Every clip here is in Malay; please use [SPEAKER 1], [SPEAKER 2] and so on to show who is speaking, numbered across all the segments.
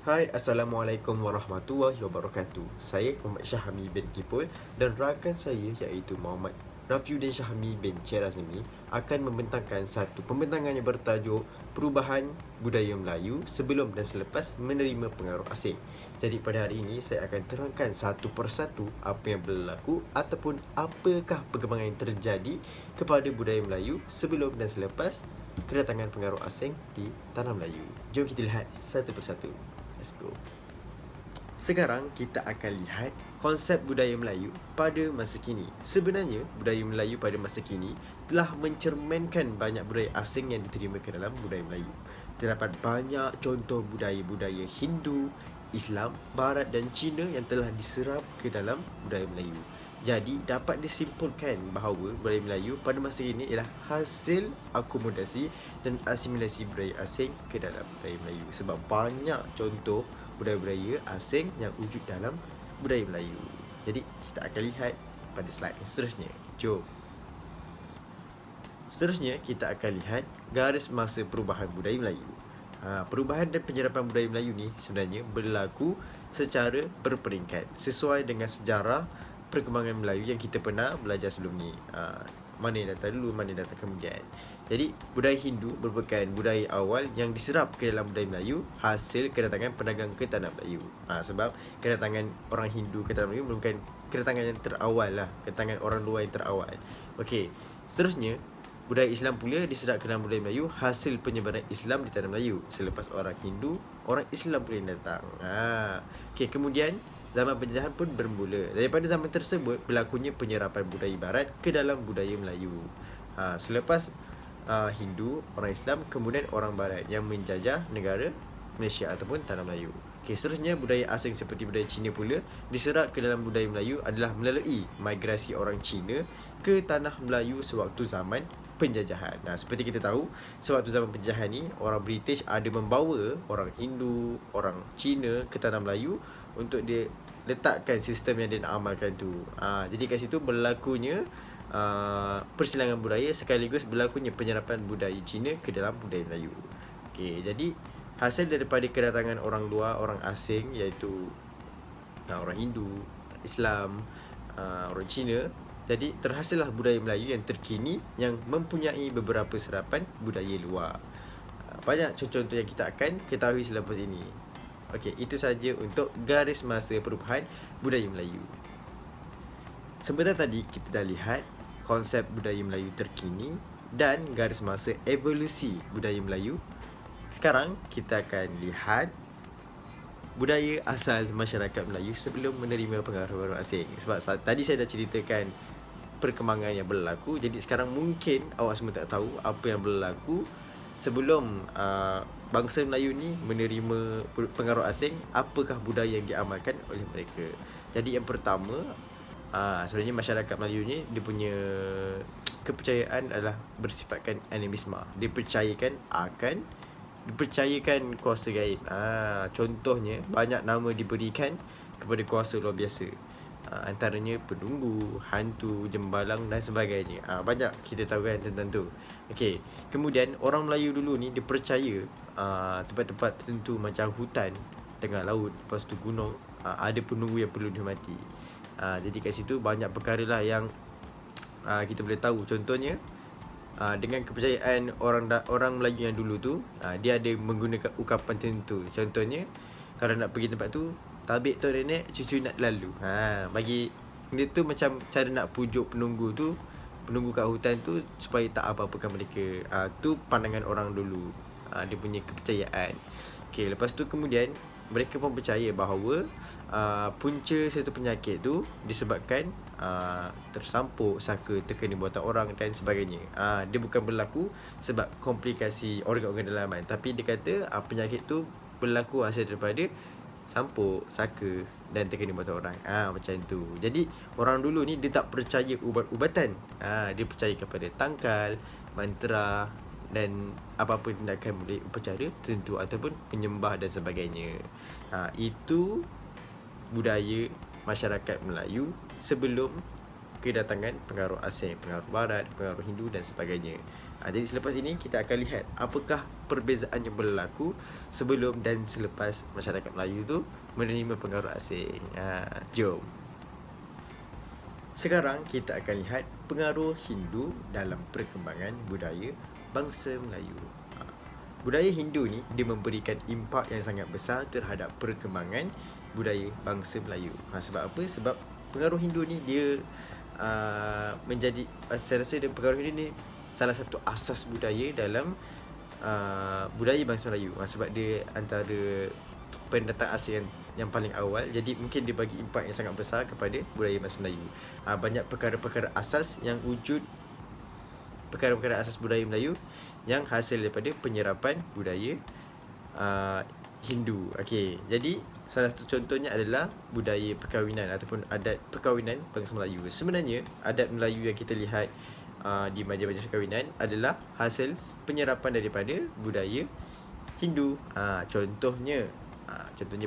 [SPEAKER 1] Hai, Assalamualaikum warahmatullahi wabarakatuh. Saya Muhammad Syahami bin Kipul dan rakan saya iaitu Muhammad Rafiuddin Syahami bin Cherazmi akan membentangkan satu pembentangan yang bertajuk Perubahan Budaya Melayu sebelum dan selepas menerima pengaruh asing. Jadi pada hari ini saya akan terangkan satu persatu apa yang berlaku ataupun apakah perkembangan yang terjadi kepada budaya Melayu sebelum dan selepas kedatangan pengaruh asing di tanah Melayu. Jom kita lihat satu persatu. Let's go. Sekarang kita akan lihat konsep budaya Melayu pada masa kini. Sebenarnya budaya Melayu pada masa kini telah mencerminkan banyak budaya asing yang diterima ke dalam budaya Melayu. Terdapat banyak contoh budaya-budaya Hindu, Islam, Barat dan Cina yang telah diserap ke dalam budaya Melayu. Jadi dapat disimpulkan bahawa budaya Melayu pada masa ini ialah hasil akomodasi dan asimilasi budaya asing ke dalam budaya Melayu. Sebab banyak contoh budaya-budaya asing yang wujud dalam budaya Melayu. Jadi kita akan lihat pada slide yang seterusnya. Jom. Seterusnya kita akan lihat garis masa perubahan budaya Melayu. Perubahan dan penyerapan budaya Melayu ni sebenarnya berlaku secara berperingkat sesuai dengan sejarah perkembangan Melayu yang kita pernah belajar sebelum ni. Mana yang datang dulu, mana yang datang kemudian. Jadi budaya Hindu merupakan budaya awal yang diserap ke dalam budaya Melayu hasil kedatangan pedagang ke tanah Melayu. Sebab kedatangan orang Hindu ke tanah Melayu merupakan kedatangan yang terawal lah, kedatangan orang luar yang terawal. Okey, seterusnya budaya Islam pula diserap ke dalam budaya Melayu hasil penyebaran Islam di tanah Melayu. Selepas orang Hindu, orang Islam pula yang datang. Okey, kemudian zaman penjajahan pun bermula. Daripada zaman tersebut berlakunya penyerapan budaya Barat ke dalam budaya Melayu. Selepas Hindu, orang Islam, kemudian orang Barat yang menjajah negara Malaysia ataupun tanah Melayu. Okey, seterusnya budaya asing seperti budaya Cina pula diserap ke dalam budaya Melayu adalah melalui migrasi orang Cina ke tanah Melayu sewaktu zaman penjajahan. Seperti kita tahu, sewaktu zaman penjajahan ni orang British ada membawa orang Hindu, orang Cina ke tanah Melayu untuk dia letakkan sistem yang dia nak amalkan tu. Jadi kat situ berlakunya persilangan budaya sekaligus berlakunya penyerapan budaya Cina ke dalam budaya Melayu. Okey, jadi hasil daripada kedatangan orang luar, orang asing iaitu orang Hindu, Islam, orang Cina, jadi terhasillah budaya Melayu yang terkini yang mempunyai beberapa serapan budaya luar. Banyak contoh-contoh yang kita akan ketahui selepas ini. Okey, itu saja untuk garis masa perubahan budaya Melayu. Sebentar tadi kita dah lihat konsep budaya Melayu terkini dan garis masa evolusi budaya Melayu. Sekarang kita akan lihat budaya asal masyarakat Melayu sebelum menerima pengaruh asing. Sebab tadi saya dah ceritakan perkembangan yang berlaku. Jadi sekarang mungkin awak semua tak tahu apa yang berlaku sebelum bangsa Melayu ni menerima pengaruh asing, apakah budaya yang diamalkan oleh mereka. Jadi yang pertama, sebenarnya masyarakat Melayu ni dia punya kepercayaan adalah bersifatkan animisme. Dipercayakan kuasa gaib. Contohnya banyak nama diberikan kepada kuasa luar biasa. Antaranya penunggu, hantu, jembalang dan sebagainya. Banyak kita tahu kan tentang tu. Okey, kemudian orang Melayu dulu ni dia percaya tempat-tempat tertentu macam hutan, tengah laut, lepas tu gunung, ada penunggu yang perlu dihormati. Jadi kat situ banyak perkara lah yang kita boleh tahu. Contohnya dengan kepercayaan orang Melayu yang dulu tu, dia ada menggunakan ukapan tertentu. Contohnya kalau nak pergi tempat tu, tabik tu nenek, cucu nak lalu. Bagi dia tu macam cara nak pujuk penunggu tu, penunggu kat hutan tu supaya tak apa-apakan mereka. Tu pandangan orang dulu. Dia punya kepercayaan. Okey, lepas tu kemudian mereka pun percaya bahawa punca satu penyakit tu disebabkan tersampuk, saka, terkena buatan orang dan sebagainya. Dia bukan berlaku sebab komplikasi organ-organ dalaman, tapi dia kata penyakit tu berlaku hasil daripada sampuk, saka dan terkena buatan orang. Macam tu. Jadi orang dulu ni dia tak percaya ubat-ubatan. Dia percaya kepada tangkal, mantra dan apa-apa tindakan boleh upacara tertentu ataupun penyembah dan sebagainya. Itu budaya masyarakat Melayu sebelum kedatangan pengaruh asing, pengaruh Barat, pengaruh Hindu dan sebagainya. Jadi selepas ini kita akan lihat apakah perbezaan yang berlaku sebelum dan selepas masyarakat Melayu tu menerima pengaruh asing. Jom. Sekarang kita akan lihat pengaruh Hindu dalam perkembangan budaya bangsa Melayu. Budaya Hindu ni dia memberikan impak yang sangat besar terhadap perkembangan budaya bangsa Melayu. Sebab apa? Sebab pengaruh Hindu ni dia menjadi, saya rasa dia pengaruh Hindu ni salah satu asas budaya dalam budaya bangsa Melayu. Sebab dia antara pendatang asing yang paling awal, jadi mungkin dia bagi impak yang sangat besar kepada budaya bangsa Melayu. Banyak perkara-perkara asas yang wujud, perkara-perkara asas budaya Melayu yang hasil daripada penyerapan budaya Hindu. Okey, jadi salah satu contohnya adalah budaya perkahwinan ataupun adat perkahwinan bangsa Melayu. Sebenarnya adat Melayu yang kita lihat di majlis-majlis perkahwinan adalah hasil penyerapan daripada budaya Hindu. Contohnya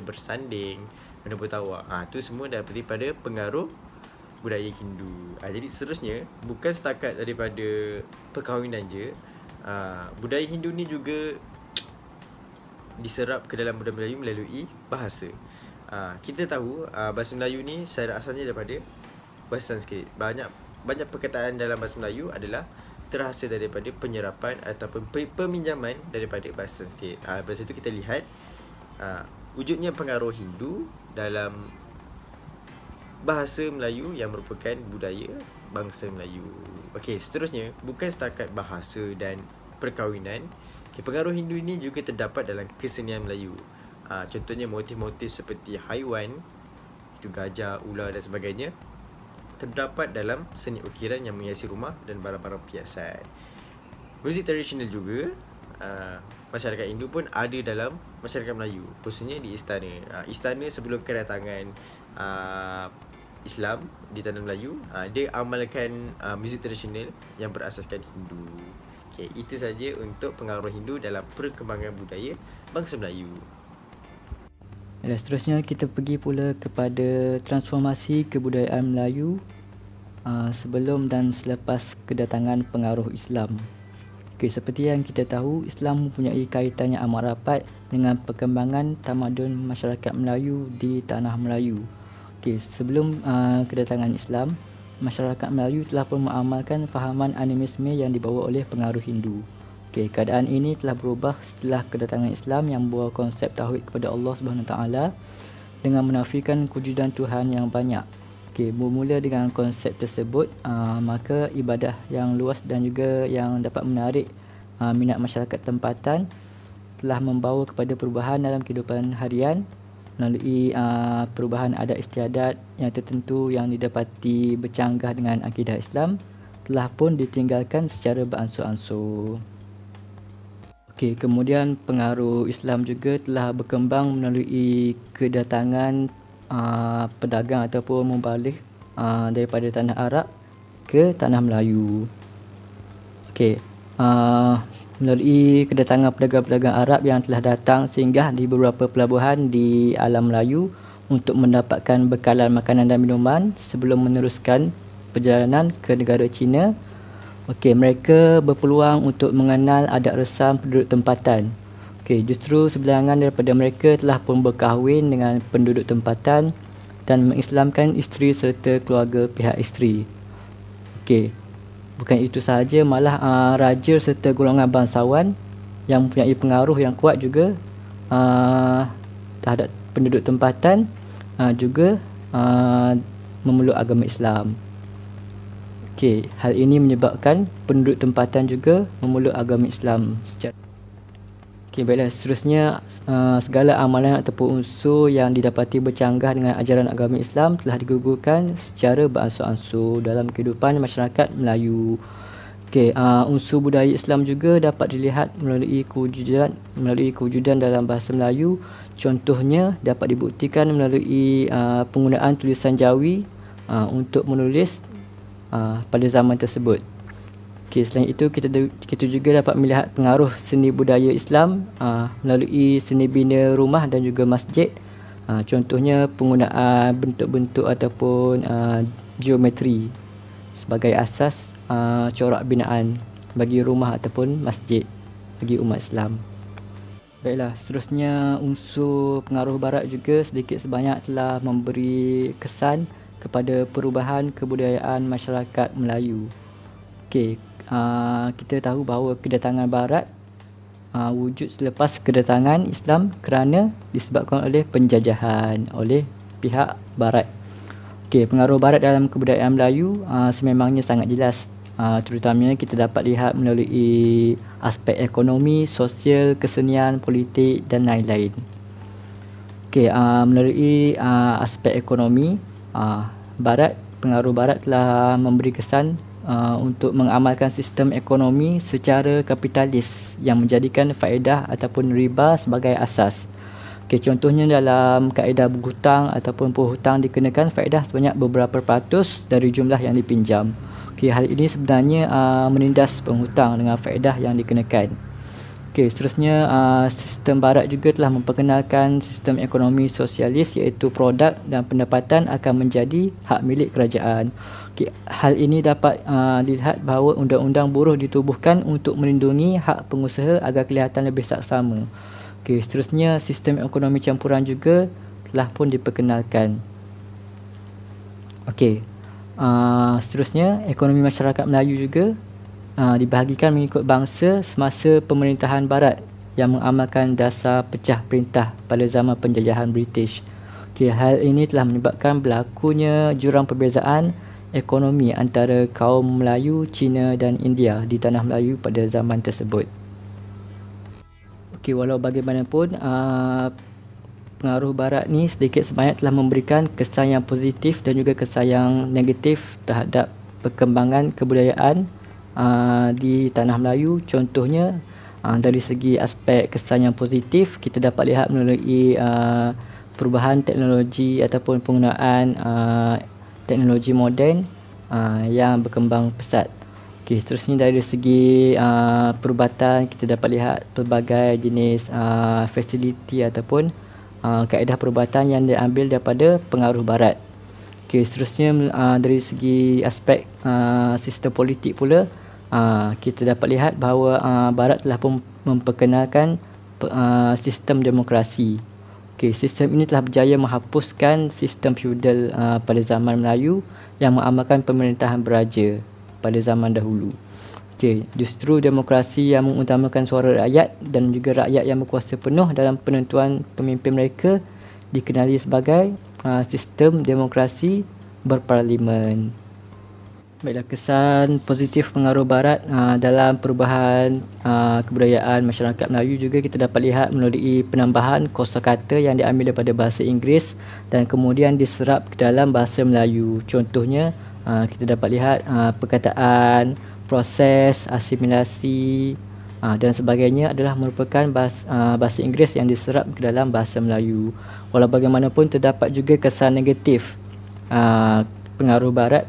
[SPEAKER 1] bersanding, menepuk tawa. Tu semua daripada pengaruh budaya Hindu. Jadi seterusnya bukan setakat daripada perkahwinan je. Budaya Hindu ni juga diserap ke dalam budaya Melayu melalui bahasa. Kita tahu bahasa Melayu ni secara asalnya daripada bahasa Sanskrit. Banyak perkataan dalam bahasa Melayu adalah terhasil daripada penyerapan ataupun peminjaman daripada bahasa Sanskrit. Dari situ kita lihat wujudnya pengaruh Hindu dalam bahasa Melayu yang merupakan budaya bangsa Melayu. Okey, seterusnya bukan setakat bahasa dan perkahwinan. Pengaruh Hindu ini juga terdapat dalam kesenian Melayu. Contohnya motif-motif seperti haiwan, itu gajah, ular dan sebagainya, terdapat dalam seni ukiran yang menghiasi rumah dan barang-barang perhiasan. Muzik tradisional juga masyarakat Hindu pun ada dalam masyarakat Melayu, khususnya di istana. Istana sebelum kedatangan Islam di tanah Melayu, dia amalkan muzik tradisional yang berasaskan Hindu. Okey, itu saja untuk pengaruh Hindu dalam perkembangan budaya bangsa Melayu.
[SPEAKER 2] Dan seterusnya kita pergi pula kepada transformasi kebudayaan Melayu sebelum dan selepas kedatangan pengaruh Islam. Okey, seperti yang kita tahu, Islam mempunyai kaitan yang amat rapat dengan perkembangan tamadun masyarakat Melayu di tanah Melayu. Okey, sebelum kedatangan Islam, masyarakat Melayu telah pun mengamalkan fahaman animisme yang dibawa oleh pengaruh Hindu. Okey, keadaan ini telah berubah setelah kedatangan Islam yang membawa konsep tauhid kepada Allah SWT dengan menafikan kewujudan Tuhan yang banyak. Okey, bermula dengan konsep tersebut, maka ibadah yang luas dan juga yang dapat menarik minat masyarakat tempatan telah membawa kepada perubahan dalam kehidupan harian melalui perubahan adat istiadat yang tertentu yang didapati bercanggah dengan akidah Islam telah pun ditinggalkan secara beransur-ansur. Okey, kemudian pengaruh Islam juga telah berkembang melalui kedatangan pedagang ataupun mubalik daripada tanah Arab ke tanah Melayu. Okey, melalui kedatangan pedagang-pedagang Arab yang telah datang singgah di beberapa pelabuhan di alam Melayu untuk mendapatkan bekalan makanan dan minuman sebelum meneruskan perjalanan ke negara China. Okey, mereka berpeluang untuk mengenal adat resam penduduk tempatan. Okey, justru sebilangan daripada mereka telah pun berkahwin dengan penduduk tempatan dan mengislamkan isteri serta keluarga pihak isteri. Okey, bukan itu sahaja, malah raja serta golongan bangsawan yang mempunyai pengaruh yang kuat juga terhadap penduduk tempatan juga memeluk agama Islam. Okey, hal ini menyebabkan penduduk tempatan juga memeluk agama Islam secara. Okey, baiklah, seterusnya segala amalan ataupun unsur yang didapati bercanggah dengan ajaran agama Islam telah digugurkan secara beransur-ansur dalam kehidupan masyarakat Melayu. Okey, unsur budaya Islam juga dapat dilihat melalui kewujudan dalam bahasa Melayu. Contohnya dapat dibuktikan melalui penggunaan tulisan Jawi untuk menulis pada zaman tersebut. Okey, selain itu kita juga dapat melihat pengaruh seni budaya Islam melalui seni bina rumah dan juga masjid. Contohnya penggunaan bentuk-bentuk ataupun geometri sebagai asas corak binaan. bagi rumah ataupun masjid bagi umat Islam. Baiklah, seterusnya unsur pengaruh barat juga sedikit sebanyak telah memberi kesan kepada perubahan kebudayaan masyarakat Melayu. Okey, kita tahu bahawa kedatangan barat wujud selepas kedatangan Islam kerana disebabkan oleh penjajahan oleh pihak barat. Okey, pengaruh barat dalam kebudayaan Melayu sememangnya sangat jelas. Terutamanya kita dapat lihat melalui aspek ekonomi, sosial, kesenian, politik dan lain-lain. Okey, melalui aspek ekonomi, pengaruh barat telah memberi kesan untuk mengamalkan sistem ekonomi secara kapitalis yang menjadikan faedah ataupun riba sebagai asas. Okey, contohnya dalam kaedah berhutang ataupun berhutang dikenakan faedah sebanyak beberapa peratus dari jumlah yang dipinjam. Okey, hal ini sebenarnya menindas penghutang dengan faedah yang dikenakan. Okey, seterusnya sistem barat juga telah memperkenalkan sistem ekonomi sosialis iaitu produk dan pendapatan akan menjadi hak milik kerajaan. Okey, hal ini dapat dilihat bahawa undang-undang buruh ditubuhkan untuk melindungi hak pengusaha agar kelihatan lebih saksama. Okey, seterusnya sistem ekonomi campuran juga telah pun diperkenalkan. Okey, seterusnya ekonomi masyarakat Melayu juga dibahagikan mengikut bangsa semasa pemerintahan barat yang mengamalkan dasar pecah perintah pada zaman penjajahan British. Okey, hal ini telah menyebabkan berlakunya jurang perbezaan ekonomi antara kaum Melayu, Cina dan India di tanah Melayu pada zaman tersebut. Okey, walau bagaimanapun pengaruh barat ni sedikit sebanyak telah memberikan kesan yang positif dan juga kesan yang negatif terhadap perkembangan kebudayaan di tanah Melayu. Contohnya dari segi aspek kesan yang positif, kita dapat lihat melalui perubahan teknologi ataupun penggunaan teknologi moden yang berkembang pesat. Okey, seterusnya dari segi perubatan, kita dapat lihat pelbagai jenis fasiliti ataupun kaedah perubatan yang diambil daripada pengaruh barat. Okey, seterusnya dari segi aspek sistem politik pula, kita dapat lihat bahawa barat telah pun memperkenalkan sistem demokrasi. Okey, sistem ini telah berjaya menghapuskan sistem feudal pada zaman Melayu yang mengamalkan pemerintahan beraja pada zaman dahulu. Okey, justru demokrasi yang mengutamakan suara rakyat dan juga rakyat yang berkuasa penuh dalam penentuan pemimpin mereka dikenali sebagai sistem demokrasi berparlimen. Baiklah, kesan positif pengaruh barat dalam perubahan kebudayaan masyarakat Melayu juga kita dapat lihat melalui penambahan kosakata yang diambil daripada bahasa Inggeris dan kemudian diserap ke dalam bahasa Melayu. Contohnya, kita dapat lihat perkataan proses, asimilasi dan sebagainya adalah merupakan bahasa Inggeris yang diserap ke dalam bahasa Melayu. Walau bagaimanapun terdapat juga kesan negatif pengaruh barat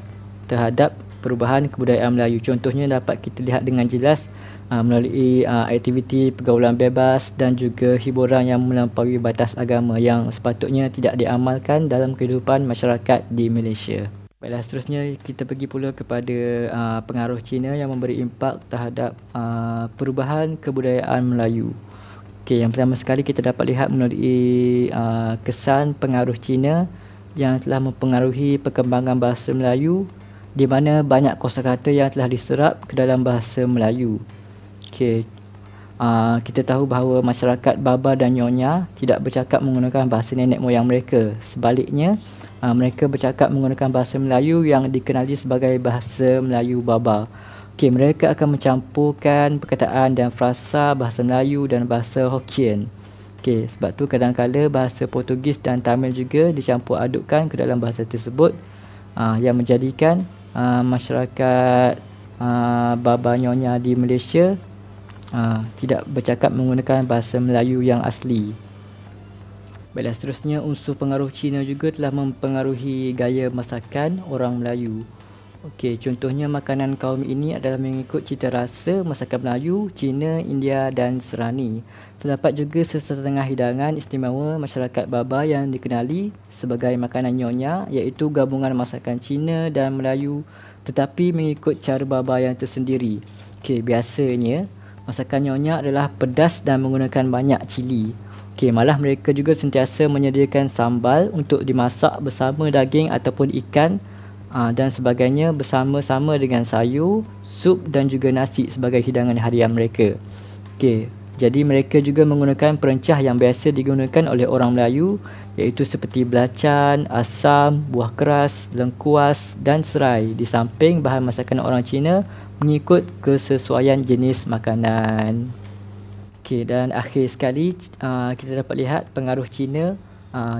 [SPEAKER 2] terhadap perubahan kebudayaan Melayu. Contohnya dapat kita lihat dengan jelas melalui aktiviti pergaulan bebas dan juga hiburan yang melampaui batas agama yang sepatutnya tidak diamalkan dalam kehidupan masyarakat di Malaysia. Baiklah, seterusnya kita pergi pula kepada pengaruh Cina yang memberi impak terhadap perubahan kebudayaan Melayu. Okey, yang pertama sekali kita dapat lihat melalui kesan pengaruh Cina yang telah mempengaruhi perkembangan bahasa Melayu di mana banyak kosakata yang telah diserap ke dalam bahasa Melayu. Okey, kita tahu bahawa masyarakat Baba dan Nyonya tidak bercakap menggunakan bahasa nenek moyang mereka. Sebaliknya, mereka bercakap menggunakan bahasa Melayu yang dikenali sebagai bahasa Melayu Baba. Okey, mereka akan mencampurkan perkataan dan frasa bahasa Melayu dan bahasa Hokkien. Okey, sebab tu kadang-kadang bahasa Portugis dan Tamil juga dicampur adukkan ke dalam bahasa tersebut yang menjadikan masyarakat Baba Nyonya di Malaysia tidak bercakap menggunakan bahasa Melayu yang asli. Baiklah, seterusnya unsur pengaruh Cina juga telah mempengaruhi gaya masakan orang Melayu. Okey, contohnya makanan kaum ini adalah mengikut cita rasa masakan Melayu, Cina, India dan Serani. Terdapat juga sesetengah hidangan istimewa masyarakat Baba yang dikenali sebagai makanan Nyonya, iaitu gabungan masakan Cina dan Melayu tetapi mengikut cara Baba yang tersendiri. Okey, biasanya masakan Nyonya adalah pedas dan menggunakan banyak cili. Okey, malah mereka juga sentiasa menyediakan sambal untuk dimasak bersama daging ataupun ikan dan sebagainya bersama-sama dengan sayur, sup dan juga nasi sebagai hidangan harian mereka. Okey, jadi mereka juga menggunakan perencah yang biasa digunakan oleh orang Melayu, iaitu seperti belacan, asam, buah keras, lengkuas dan serai, di samping bahan masakan orang Cina mengikut kesesuaian jenis makanan. Okey, dan akhir sekali kita dapat lihat pengaruh Cina,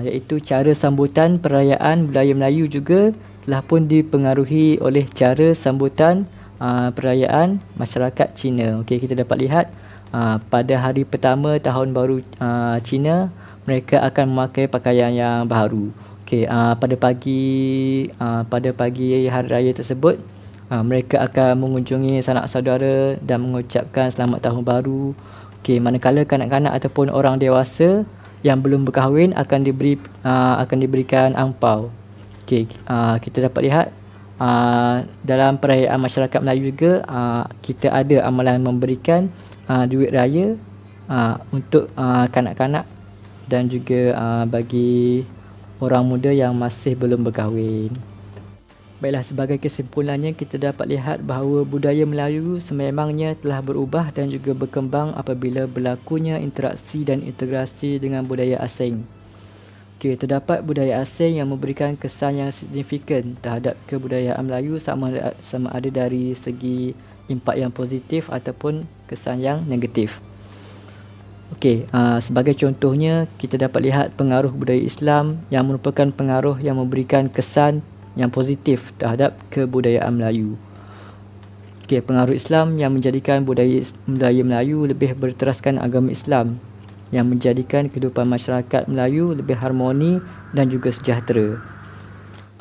[SPEAKER 2] iaitu cara sambutan perayaan budaya Melayu juga telah pun dipengaruhi oleh cara sambutan perayaan masyarakat Cina. Okey, kita dapat lihat pada hari pertama tahun baru Cina, mereka akan memakai pakaian yang baru. Okey, pada pagi hari raya tersebut, mereka akan mengunjungi sanak saudara dan mengucapkan selamat tahun baru. Okey, manakala kanak-kanak ataupun orang dewasa yang belum berkahwin akan diberikan angpau. Okey, kita dapat lihat dalam perayaan masyarakat Melayu juga kita ada amalan memberikan duit raya untuk kanak-kanak dan juga bagi orang muda yang masih belum berkahwin. Baiklah, sebagai kesimpulannya kita dapat lihat bahawa budaya Melayu sememangnya telah berubah dan juga berkembang apabila berlakunya interaksi dan integrasi dengan budaya asing. Okey, terdapat budaya asing yang memberikan kesan yang signifikan terhadap kebudayaan Melayu sama ada dari segi impak yang positif ataupun kesan yang negatif. Okey, sebagai contohnya kita dapat lihat pengaruh budaya Islam yang merupakan pengaruh yang memberikan kesan yang positif terhadap kebudayaan Melayu. Okey, pengaruh Islam yang menjadikan budaya Melayu lebih berteraskan agama Islam, yang menjadikan kehidupan masyarakat Melayu lebih harmoni dan juga sejahtera.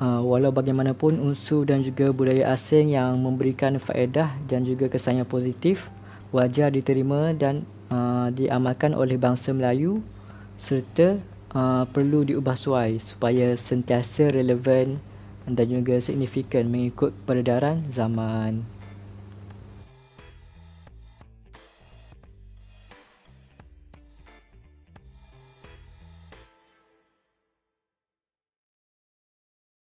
[SPEAKER 2] Walau bagaimanapun unsur dan juga budaya asing yang memberikan faedah dan juga kesan yang positif wajar diterima dan diamalkan oleh bangsa Melayu, serta perlu diubah suai supaya sentiasa relevan dan juga signifikan mengikut peredaran zaman.